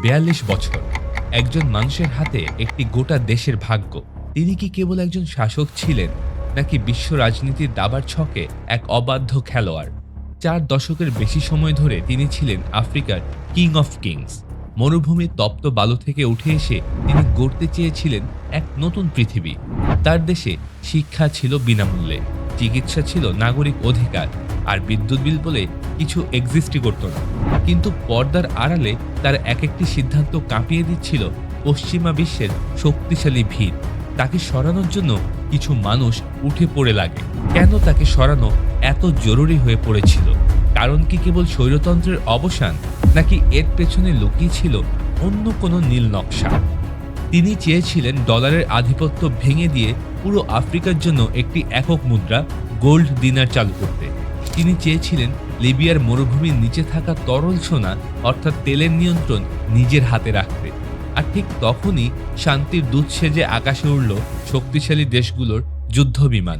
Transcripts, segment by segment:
৪২ বছর একজন মানুষের হাতে একটি গোটা দেশের ভাগ্য। তিনি কি কেবল একজন শাসক ছিলেন, নাকি বিশ্ব রাজনীতির দাবার ছকে এক অবাধ্য খেলোয়াড়? ৪ দশকের বেশি সময় ধরে তিনি ছিলেন আফ্রিকার কিং অফ কিংস। মরুভূমির তপ্ত বালু থেকে উঠে এসে তিনি গড়তে চেয়েছিলেন এক নতুন পৃথিবী। তার দেশে শিক্ষা ছিল বিনামূল্যে, চিকিৎসা ছিল নাগরিক অধিকার, আর বিদ্যুৎ বিল বলে কিছু এক্সিস্টই করত না। কিন্তু পর্দার আড়ালে তার এক একটি সিদ্ধান্ত কাঁপিয়ে দিচ্ছিল পশ্চিমা বিশ্বের শক্তিশালী ভিড়। তাকে সরানোর জন্য কিছু মানুষ উঠে পড়ে লাগে। কেন তাকে সরানো এত জরুরি হয়ে পড়েছিল? কারণ কি কেবল স্বৈরতন্ত্রের অবসান, নাকি এর পেছনে লুকিয়ে ছিল অন্য কোনো নীল নকশা? তিনি চেয়েছিলেন ডলারের আধিপত্য ভেঙে দিয়ে পুরো আফ্রিকার জন্য একটি একক মুদ্রা, গোল্ড দিনার চালু করতে। তিনি চেয়েছিলেন লিবিয়ার মরুভূমির নিচে থাকা তরল সোনা অর্থাৎ তেলের নিয়ন্ত্রণ নিজের হাতে রাখতে। আর ঠিক তখনই শান্তির দূত সেজে আকাশে উড়ল শক্তিশালী দেশগুলোর যুদ্ধ বিমান।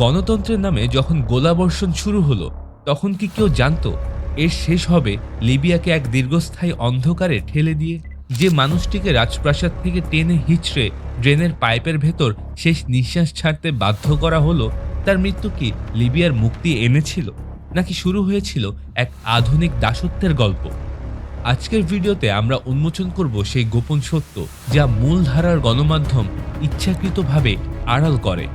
গণতন্ত্রের নামে যখন গোলাবর্ষণ শুরু হলো, তখন কি কেউ জানতো এর শেষ হবে লিবিয়াকে এক দীর্ঘস্থায়ী অন্ধকারে ঠেলে দিয়ে? যে মানুষটিকে রাজপ্রাসাদ থেকে টেনে হিঁচড়ে ড্রেনের পাইপের ভেতর শেষ নিঃশ্বাস ছাড়তে বাধ্য করা হলো, তার মৃত্যু কি লিবিয়ার মুক্তি এনেছিল, নাকি শুরু হয়েছিল এক আধুনিক দাসত্বের গল্প? আজকের ভিডিওতে আমরা উন্মোচন করব সেই গোপন সত্য যা মূলধারার গণমাধ্যম ইচ্ছাকৃতভাবে আড়াল করে।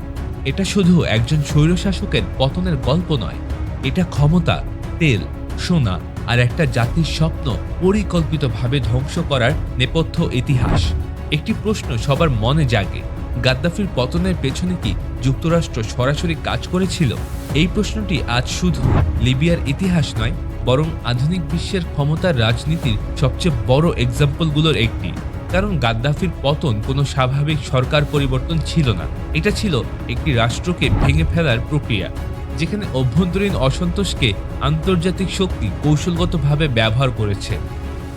এটা শুধু একজন স্বৈরশাসকের পতনের গল্প নয়, এটা ক্ষমতা, তেল, সোনা আর একটা জাতির স্বপ্ন পরিকল্পিতভাবে ধ্বংস করার নেপথ্য ইতিহাস। একটি প্রশ্ন সবার মনে জাগে, গাদ্দাফির পতনের পেছনে কি যুক্তরাষ্ট্র সরাসরি কাজ করেছিল? এই প্রশ্নটি আজ শুধু লিবিয়ার ইতিহাস নয়, বরং আধুনিক বিশ্বের ক্ষমতার রাজনীতির সবচেয়ে বড় এক্সাম্পলগুলোর একটি। কারণ গাদ্দাফির পতন কোনো স্বাভাবিক সরকার পরিবর্তন ছিল না, এটা ছিল একটি রাষ্ট্রকে ভেঙে ফেলার প্রক্রিয়া, যেখানে অভ্যন্তরীণ অসন্তোষকে আন্তর্জাতিক শক্তি কৌশলগতভাবে ব্যবহার করেছে।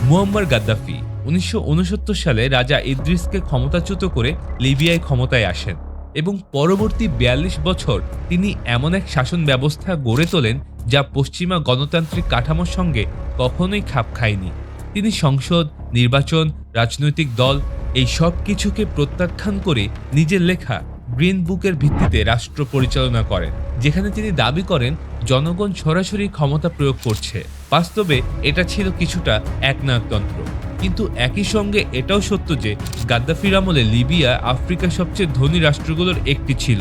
মুয়াম্মার গাদ্দাফি ১৯৬৯ সালে রাজা ইদ্রিসকে ক্ষমতাচ্যুত করে লিবিয়ায় ক্ষমতায় আসেন এবং পরবর্তী ৪২ বছর তিনি এমন এক শাসন ব্যবস্থা গড়ে তোলেন যা পশ্চিমা গণতান্ত্রিক কাঠামোর সঙ্গে কখনোই খাপ খায়নি। তিনি সংসদ, নির্বাচন, রাজনৈতিক দল এই সব কিছুকে প্রত্যাখ্যান করে নিজের লেখা গ্রিন বুকের ভিত্তিতে রাষ্ট্র পরিচালনা করেন, যেখানে তিনি দাবি করেন জনগণ সরাসরি ক্ষমতা প্রয়োগ করছে। বাস্তবে এটা ছিল কিছুটা একনায়কতন্ত্র। কিন্তু একই সঙ্গে এটাও সত্য যে গাদ্দাফির আমলে লিবিয়া আফ্রিকার সবচেয়ে ধনী রাষ্ট্রগুলোর একটি ছিল।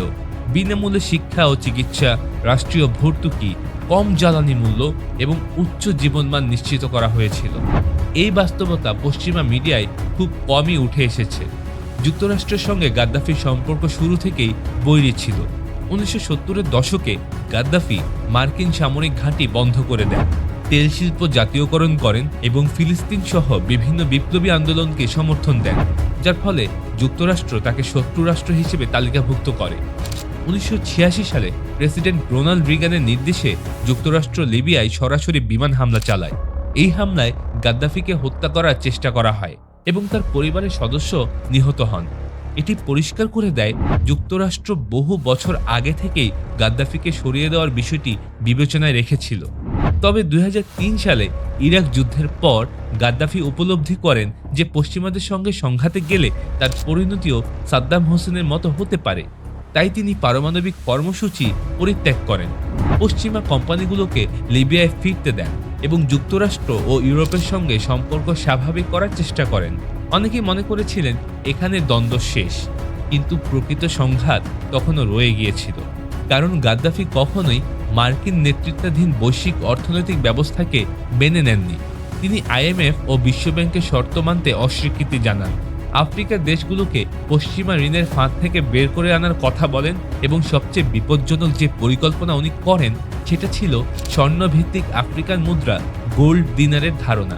বিনামূল্যে শিক্ষা ও চিকিৎসা, রাষ্ট্রীয় ভর্তুকি, কম জ্বালানি মূল্য এবং উচ্চ জীবনমান নিশ্চিত করা হয়েছিল। এই বাস্তবতা পশ্চিমা মিডিয়ায় খুব কমই উঠে এসেছে। যুক্তরাষ্ট্রের সঙ্গে গাদ্দাফির সম্পর্ক শুরু থেকেই বৈরী ছিল। ১৯৭০-এর দশকে গাদ্দাফি মার্কিন সামরিক ঘাঁটি বন্ধ করে দেন, তেল শিল্প জাতীয়করণ করেন এবং ফিলিস্তিন সহ বিভিন্ন বিপ্লবী আন্দোলনকে সমর্থন দেন, যার ফলে যুক্তরাষ্ট্র তাকে শত্রু রাষ্ট্র হিসেবে তালিকাভুক্ত করে। ১৯৮৬ সালে প্রেসিডেন্ট রোনাল্ড রিগানের নির্দেশে যুক্তরাষ্ট্র লিবিয়ায় সরাসরি বিমান হামলা চালায়। এই হামলায় গাদ্দাফিকে হত্যা করার চেষ্টা করা হয় এবং তার পরিবারের সদস্য নিহত হন। এটি পরিষ্কার করে দেয় যুক্তরাষ্ট্র বহু বছর আগে থেকেই গাদ্দাফিকে সরিয়ে দেওয়ার বিষয়টি বিবেচনায় রেখেছিল। তবে ২০০৩ সালে ইরাক যুদ্ধের পর গাদ্দাফি উপলব্ধি করেন যে পশ্চিমাদের সঙ্গে সংঘাতে গেলে তার পরিণতিও সাদ্দাম হোসেনের মতো হতে পারে। তাই তিনি পারমাণবিক কর্মসূচি পরিত্যাগ করেন, পশ্চিমা কোম্পানিগুলোকে লিবিয়ায় ফিরতে দেন এবং যুক্তরাষ্ট্র ও ইউরোপের সঙ্গে সম্পর্ক স্বাভাবিক করার চেষ্টা করেন। অনেকেই মনে করেছিলেন এখানে দ্বন্দ্ব শেষ, কিন্তু প্রকৃত সংঘাত তখনও রয়ে গিয়েছিল। কারণ গাদ্দাফি কখনোই মার্কিন নেতৃত্বাধীন বৈশ্বিক অর্থনৈতিক ব্যবস্থাকে মেনে নেননি। তিনি IMF ও বিশ্বব্যাংকের শর্ত মানতে অস্বীকৃতি জানান, আফ্রিকার দেশগুলোকে পশ্চিমা ঋণের ফাঁদ থেকে বের করে আনার কথা বলেন এবং সবচেয়ে বিপজ্জনক যে পরিকল্পনা উনি করেন সেটা ছিল স্বর্ণভিত্তিক আফ্রিকান মুদ্রা, গোল্ড দিনারের ধারণা।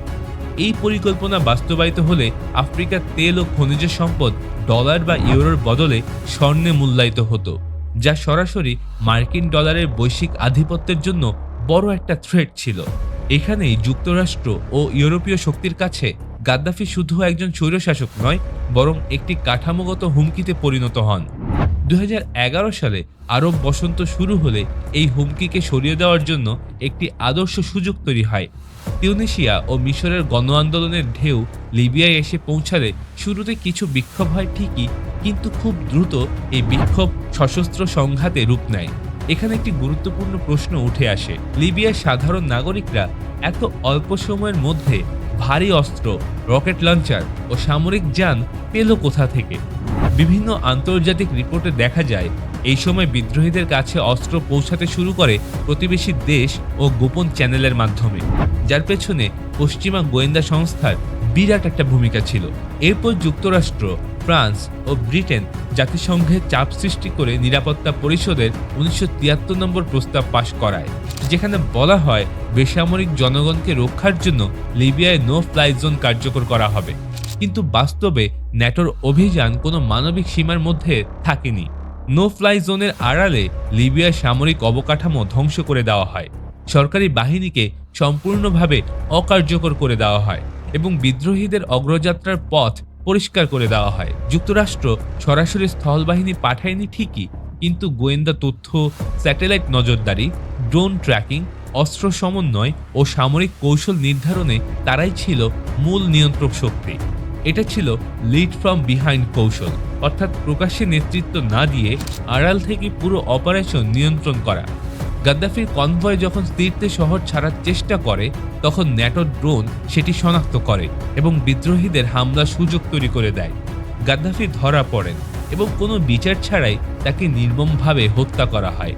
এই পরিকল্পনা বাস্তবায়িত হলে আফ্রিকার তেল ও খনিজ সম্পদ ডলার বা ইউরোর বদলে স্বর্ণে মূল্যায়িত হতো, যা সরাসরি মার্কিন ডলারের বৈশ্বিক আধিপত্যের জন্য বড় একটা থ্রেট ছিল। এখানেই যুক্তরাষ্ট্র ও ইউরোপীয় শক্তির কাছে গাদ্দাফি শুধু একজন স্বৈরশাসক নয়, বরং একটি কাঠামোগত হুমকিতে পরিণত হন। ২০১১ সালে আরব বসন্ত শুরু হলে এই হুমকিকে সরিয়ে দেওয়ার জন্য একটি আদর্শ সুযোগ তৈরি হয়। তিউনিসিয়া ও মিশরের গণ আন্দোলনের ঢেউ লিবিয়ায় এসে পৌঁছালে শুরুতে কিছু বিক্ষোভ হয় ঠিকই, কিন্তু খুব দ্রুত এই বিক্ষোভ সশস্ত্র সংঘাতে রূপ নেয়। এখানে একটি গুরুত্বপূর্ণ প্রশ্ন উঠে আসে, লিবিয়ার সাধারণ নাগরিকরা এত অল্প সময়ের মধ্যে ভারী অস্ত্র, রকেট লঞ্চার ও সামরিক যান পেল কোথা থেকে? বিভিন্ন আন্তর্জাতিক রিপোর্টে দেখা যায় এই সময় বিদ্রোহীদের কাছে অস্ত্র পৌঁছাতে শুরু করে প্রতিবেশী দেশ ও গোপন চ্যানেলের মাধ্যমে, যার পেছনে পশ্চিমা গোয়েন্দা সংস্থার বিরাট একটা ভূমিকা ছিল। এরপর যুক্তরাষ্ট্র, ফ্রান্স ও ব্রিটেন জাতিসংঘে চাপ সৃষ্টি করে নিরাপত্তা পরিষদের ১৯৭৩ নম্বর প্রস্তাব পাশ করায়, যেখানে বলা হয় বেসামরিক জনগণকে রক্ষার জন্য লিবিয়ায় নো ফ্লাই জোন কার্যকর করা হবে। কিন্তু বাস্তবে ন্যাটোর অভিযান কোনো মানবিক সীমার মধ্যে থাকেনি। নো ফ্লাই জোনের আড়ালে লিবিয়ার সামরিক অবকাঠামো ধ্বংস করে দেওয়া হয়, সরকারি বাহিনীকে সম্পূর্ণভাবে অকার্যকর করে দেওয়া হয় এবং বিদ্রোহীদের অগ্রযাত্রার পথ পরিষ্কার করে দেওয়া হয়। যুক্তরাষ্ট্র সরাসরি স্থলবাহিনী পাঠায়নি ঠিকই, কিন্তু গোয়েন্দা তথ্য, স্যাটেলাইট নজরদারি, ড্রোন ট্র্যাকিং, অস্ত্র সমন্বয় ও সামরিক কৌশল নির্ধারণে তারাই ছিল মূল নিয়ন্ত্রক শক্তি। এটা ছিল লিড ফ্রম বিহাইন্ড কৌশল, অর্থাৎ প্রকাশ্যে নেতৃত্ব না দিয়ে আড়াল থেকে পুরো অপারেশন নিয়ন্ত্রণ করা। গাদ্দাফির কনভয় যখন তীর্থে শহর ছাড়ার চেষ্টা করে, তখন ন্যাটোর ড্রোন সেটি শনাক্ত করে এবং বিদ্রোহীদের হামলার সুযোগ তৈরি করে দেয়। গাদ্দাফি ধরা পড়েন এবং কোনো বিচার ছাড়াই তাকে নির্মমভাবে হত্যা করা হয়।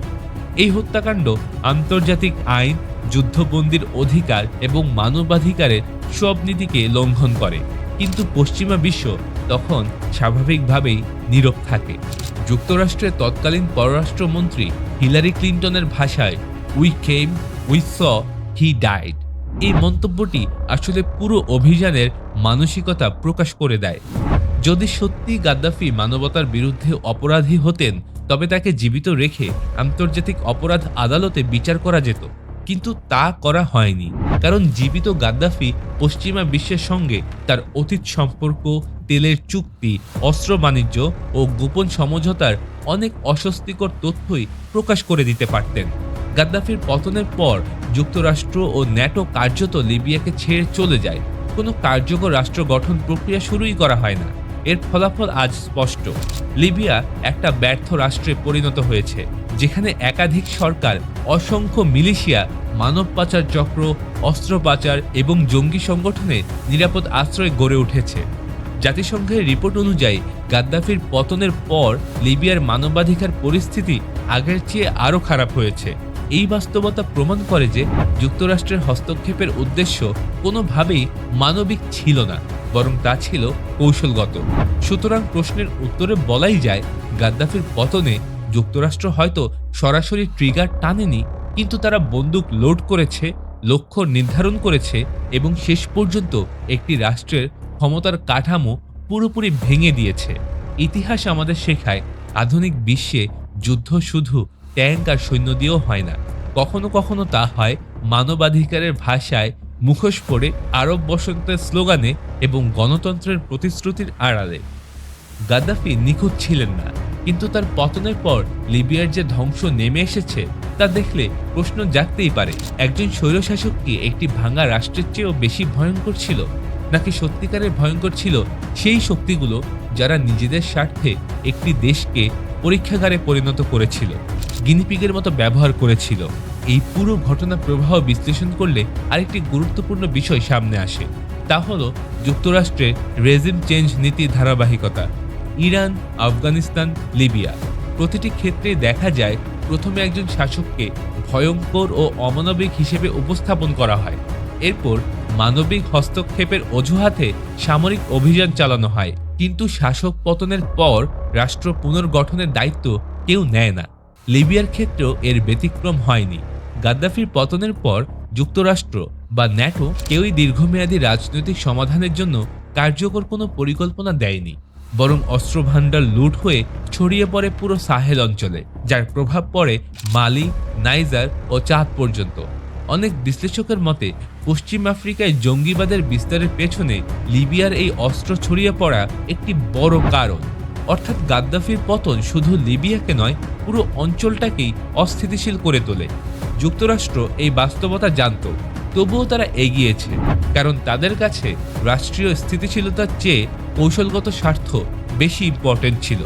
এই হত্যাকাণ্ড আন্তর্জাতিক আইন, যুদ্ধবন্দীর অধিকার এবং মানবাধিকারের সব নীতিকে লঙ্ঘন করে, কিন্তু পশ্চিমা বিশ্ব তখন স্বাভাবিকভাবেই নীরব থাকে। যুক্তরাষ্ট্রের তৎকালীন পররাষ্ট্রমন্ত্রী হিলারি ক্লিন্টনের ভাষায়, we came, we saw, he died. এই মন্তব্যটি আসলে পুরো অভিযানের মানসিকতা প্রকাশ করে দেয়। যদি সত্যি গাদ্দাফি মানবতার বিরুদ্ধে অপরাধী হতেন, তবে তাকে জীবিত রেখে আন্তর্জাতিক অপরাধ আদালতে বিচার করা যেত, কিন্তু তা করা হয়নি, কারণ জীবিত গাদ্দাফি পশ্চিমা বিশ্বের সঙ্গে তার অতীত সম্পর্ক, তেলের চুক্তি, অস্ত্র বাণিজ্য ও গোপন সমঝোতার অনেক অস্বস্তিকর তথ্যই প্রকাশ করে দিতে পারতেন। গাদ্দাফির পতনের পর যুক্তরাষ্ট্র ও ন্যাটো কার্যত লিবিয়াকে ছেড়ে চলে যায়। কোনো কার্যকর রাষ্ট্র গঠন প্রক্রিয়া শুরুই করা হয় না। এর ফলাফল আজ স্পষ্ট, লিবিয়া একটা ব্যর্থ রাষ্ট্রে পরিণত হয়েছে, যেখানে একাধিক সরকার, অসংখ্য মিলিশিয়া, মানব পাচার চক্র, অস্ত্র পাচার এবং জঙ্গি সংগঠনের নিরাপদ আশ্রয় গড়ে উঠেছে। জাতিসংঘের রিপোর্ট অনুযায়ী গাদ্দাফির পতনের পর লিবিয়ার মানবাধিকার পরিস্থিতি আগের চেয়ে আরও খারাপ হয়েছে। এই বাস্তবতা প্রমাণ করে যে যুক্তরাষ্ট্রের হস্তক্ষেপের উদ্দেশ্য কোনোভাবেই মানবিক ছিল না, বরং তা ছিল কৌশলগত। সুতরাং প্রশ্নের উত্তরে বলাই যায়, গাদ্দাফির পতনে যুক্তরাষ্ট্র হয়তো সরাসরি ট্রিগার টানেনি, কিন্তু তারা বন্দুক লোড করেছে, লক্ষ্য নির্ধারণ করেছে এবং শেষ পর্যন্ত একটি রাষ্ট্রের ক্ষমতার কাঠামো পুরোপুরি ভেঙে দিয়েছে। ইতিহাস আমাদের শেখায়, আধুনিক বিশ্বে যুদ্ধ শুধু ট্যাঙ্ক আর সৈন্য দিয়েও হয় না, কখনো কখনো তা হয় মানবাধিকারের ভাষায়, মুখোশ পরে, আরব বসন্তের স্লোগানে এবং গণতন্ত্রের প্রতিশ্রুতির আড়ালে। গাদ্দাফি নিখুঁত ছিলেন না, কিন্তু তার পতনের পর লিবিয়ার যে ধ্বংস নেমে এসেছে তা দেখলে প্রশ্ন জাগতেই পারে, একজন স্বৈরশাসক কি একটি ভাঙা রাষ্ট্রের চেয়েও বেশি ভয়ঙ্কর ছিল, নাকি সত্যিকারের ভয়ঙ্কর ছিল সেই শক্তিগুলো যারা নিজেদের স্বার্থে একটি দেশকে পরীক্ষাগারে পরিণত করেছিল, গিনিপিগের মতো ব্যবহার করেছিল? এই পুরো ঘটনা প্রবাহ বিশ্লেষণ করলে আরেকটি গুরুত্বপূর্ণ বিষয় সামনে আসে, তা হলো যুক্তরাষ্ট্রের রেজিম চেঞ্জ নীতির ধারাবাহিকতা। ইরান, আফগানিস্তান, লিবিয়া প্রতিটি ক্ষেত্রে দেখা যায় প্রথমে একজন শাসককে ভয়ঙ্কর ও অমানবিক হিসেবে উপস্থাপন করা হয়, এরপর মানবিক হস্তক্ষেপের অজুহাতে সামরিক অভিযান চালানো হয়, কিন্তু শাসক পতনের পর রাষ্ট্র পুনর্গঠনের দায়িত্ব কেউ নেয় না। লিবিয়ার ক্ষেত্রেও এর ব্যতিক্রম হয়নি। গাদ্দাফির পতনের পর যুক্তরাষ্ট্র বা ন্যাটো কেউই দীর্ঘমেয়াদী রাজনৈতিক সমাধানের জন্য কার্যকর কোনো পরিকল্পনা দেয়নি, বরং অস্ত্রভাণ্ডার লুট হয়ে ছড়িয়ে পড়ে পুরো সাহেল অঞ্চলে, যার প্রভাব পড়ে মালি, নাইজার ও চাদ পর্যন্ত। অনেক বিশ্লেষকের মতে পশ্চিম আফ্রিকায় জঙ্গিবাদের বিস্তারের পেছনে লিবিয়ার এই অস্ত্র ছড়িয়ে পড়া একটি বড় কারণ। অর্থাৎ গাদ্দাফির পতন শুধু লিবিয়াকে নয়, পুরো অঞ্চলটাকেই অস্থিতিশীল করে তোলে। যুক্তরাষ্ট্র এই বাস্তবতা জানত, তবুও তারা এগিয়েছে, কারণ তাদের কাছে রাষ্ট্রীয় স্থিতিশীলতার চেয়ে কৌশলগত স্বার্থ বেশি ইম্পর্টেন্ট ছিল।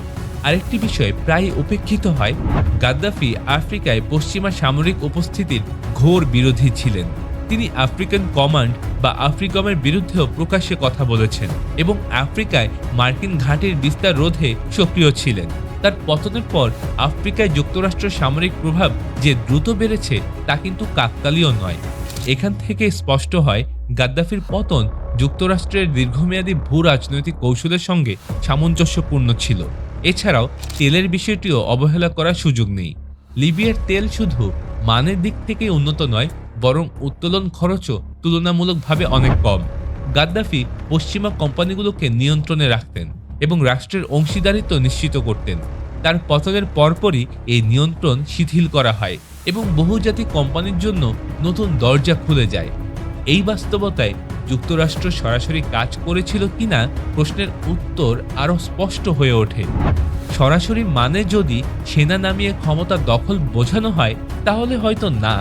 আরেকটি বিষয় প্রায় উপেক্ষিত হয়, গাদ্দাফি আফ্রিকায় পশ্চিমা সামরিক উপস্থিতির ঘোর বিরোধী ছিলেন। তিনি আফ্রিকান কমান্ড বা আফ্রিকমের বিরুদ্ধেও প্রকাশ্যে কথা বলেছেন এবং আফ্রিকায় মার্কিন ঘাঁটির বিস্তার রোধে সক্রিয় ছিলেন। তার পতনের পর আফ্রিকায় যুক্তরাষ্ট্রের সামরিক প্রভাব যে দ্রুত বেড়েছে তা কিন্তু কাকতালীয় নয়। এখান থেকে স্পষ্ট হয় গাদ্দাফির পতন যুক্তরাষ্ট্রের দীর্ঘমেয়াদী ভূ রাজনৈতিক কৌশলের সঙ্গে সামঞ্জস্যপূর্ণ ছিল। এছাড়াও তেলের বিষয়টিও অবহেলা করার সুযোগ নেই। লিবিয়ার তেল শুধু মানের দিক থেকে উন্নত নয়, বরং উত্তোলন খরচও তুলনামূলকভাবে অনেক কম। গাদ্দাফি পশ্চিমা কোম্পানিগুলোকে নিয়ন্ত্রণে রাখতেন এবং রাষ্ট্রের অংশীদারিত্ব নিশ্চিত করতেন। তার পতনের পরপরই এই নিয়ন্ত্রণ শিথিল করা হয় এবং বহুজাতিক কোম্পানির জন্য নতুন দরজা খুলে যায়। এই বাস্তবতায় যুক্তরাষ্ট্র সরাসরি কাজ করেছিল কিনা প্রশ্নের উত্তর আরও স্পষ্ট হয়ে ওঠে। সরাসরি মানে যদি সেনা নামিয়ে ক্ষমতা দখল বোঝানো হয় তাহলে হয়তো না,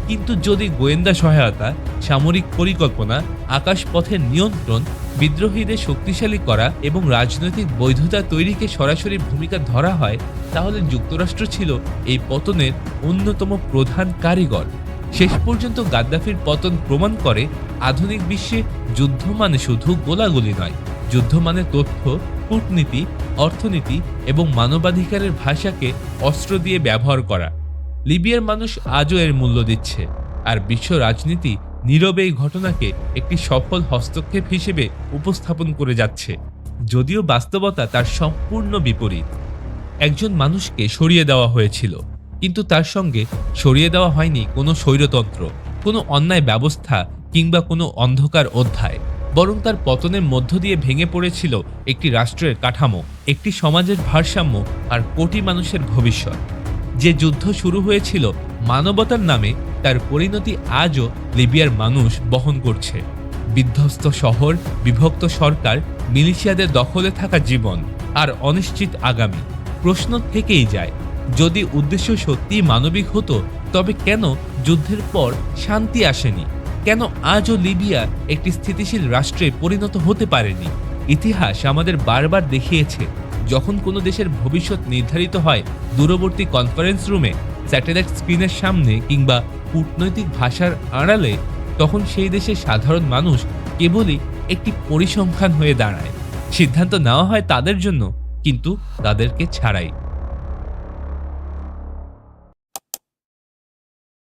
কিন্তু যদি গোয়েন্দা সহায়তা, সামরিক পরিকল্পনা, আকাশপথের নিয়ন্ত্রণ, বিদ্রোহীদের শক্তিশালী করা এবং রাজনৈতিক বৈধতা তৈরিকে সরাসরি ভূমিকা ধরা হয়, তাহলে যুক্তরাষ্ট্র ছিল এই পতনের অন্যতম প্রধান কারিগর। শেষ পর্যন্ত গাদ্দাফির পতন প্রমাণ করে আধুনিক বিশ্বে যুদ্ধ মানে শুধু গোলাগুলি নয়, যুদ্ধ মানে তথ্য, কূটনীতি, অর্থনীতি এবং মানবাধিকারের ভাষাকে অস্ত্র দিয়ে ব্যবহার করা। লিবিয়ার মানুষ আজও এর মূল্য দিচ্ছে, আর বিশ্ব রাজনীতি নীরবে এই ঘটনাকে একটি সফল হস্তক্ষেপ হিসেবে উপস্থাপন করে যাচ্ছে, যদিও বাস্তবতা তার সম্পূর্ণ বিপরীত। একজন মানুষকে সরিয়ে দেওয়া হয়েছিল, কিন্তু তার সঙ্গে সরিয়ে দেওয়া হয়নি কোনো স্বৈরতন্ত্র, কোনো অন্যায় ব্যবস্থা কিংবা কোনো অন্ধকার অধ্যায়, বরং তার পতনের মধ্য দিয়ে ভেঙে পড়েছিল একটি রাষ্ট্রের কাঠামো, একটি সমাজের ভারসাম্য আর কোটি মানুষের ভবিষ্যৎ। যে যুদ্ধ শুরু হয়েছিল মানবতার নামে, তার পরিণতি আজও লিবিয়ার মানুষ বহন করছে। বিধ্বস্ত শহর, বিভক্ত সরকার, মিলিশিয়াদের দখলে থাকা জীবন আর অনিশ্চিত আগামী। প্রশ্ন থেকেই যায়, যদি উদ্দেশ্য সত্যি মানবিক হতো তবে কেন যুদ্ধের পর শান্তি আসেনি? কেন আজও লিবিয়া একটি স্থিতিশীল রাষ্ট্রে পরিণত হতে পারেনি? ইতিহাস আমাদের বারবার দেখিয়েছে, যখন কোনো দেশের ভবিষ্যৎ নির্ধারিত হয় দূরবর্তী কনফারেন্স রুমে, স্যাটেলাইট স্ক্রিনের সামনে কিংবা কূটনৈতিক ভাষার আড়ালে, তখন সেই দেশের সাধারণ মানুষ কেবলই একটি পরিসংখ্যান হয়ে দাঁড়ায়। সিদ্ধান্ত নেওয়া হয় তাদের জন্য, কিন্তু তাদেরকে ছাড়াই।